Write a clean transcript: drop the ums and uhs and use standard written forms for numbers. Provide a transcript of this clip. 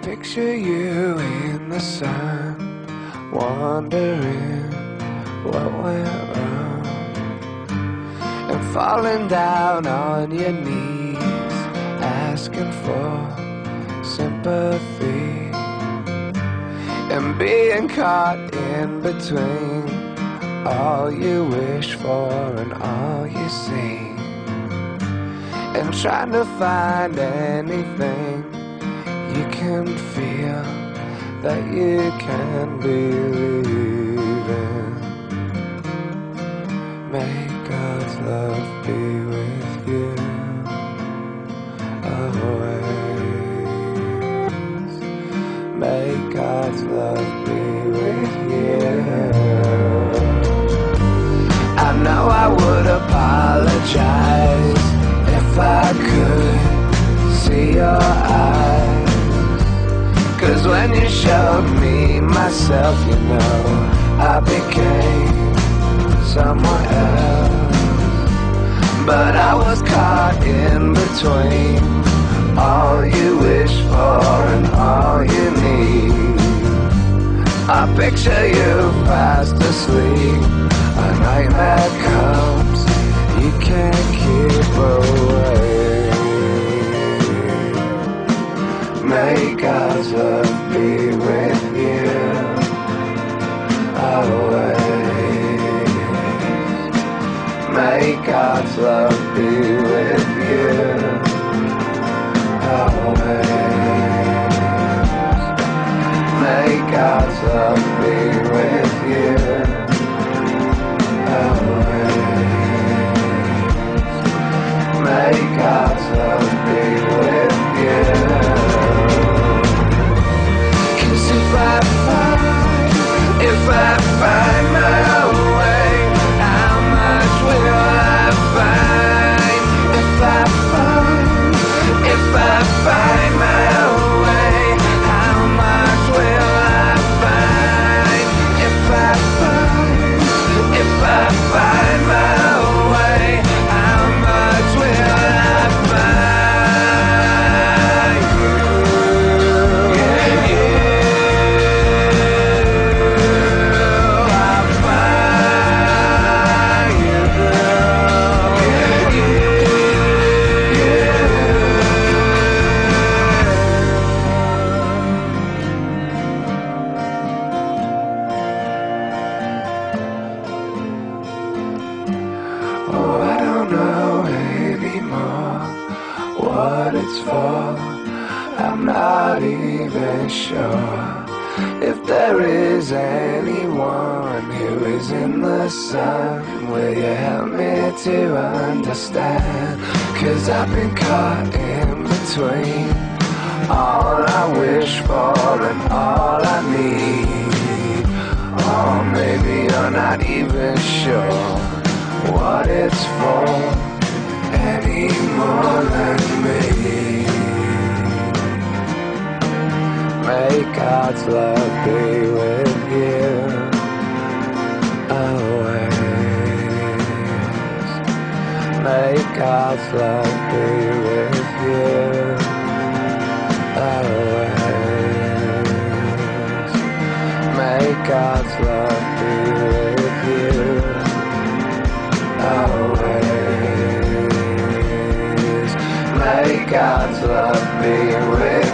picture you in the sun, wondering what went wrong, and falling down on your knees, asking for sympathy, and being caught in between all you wish for and all you see, and trying to find anything you can feel that you can believe in. May God's love be with you always. May God's love be with you. I know I would apologize if I could see your eyes, 'cause when you showed me myself, you know, I became someone else. But I was caught in between all you wish for and all you need. I picture you fast asleep, a nightmare comes, you can't keep away. May God's love be with you always. May God's love be with you always. May God's love be with you always. May God's love be with you. If I find my own way, how much will I find? If I find my own way, how much will I find? If I find my own way, how much will I find? Yeah, yeah. Oh, I don't know anymore what it's for. I'm not even sure if there is anyone who is in the sun. Will you help me to understand? 'Cause I've been caught in between all I wish for and all I need. Or maybe you're not even sure what it's for any more than me. May God's love be with you always. May God's love be with you always. May God's love be with you always. May God's love be with you.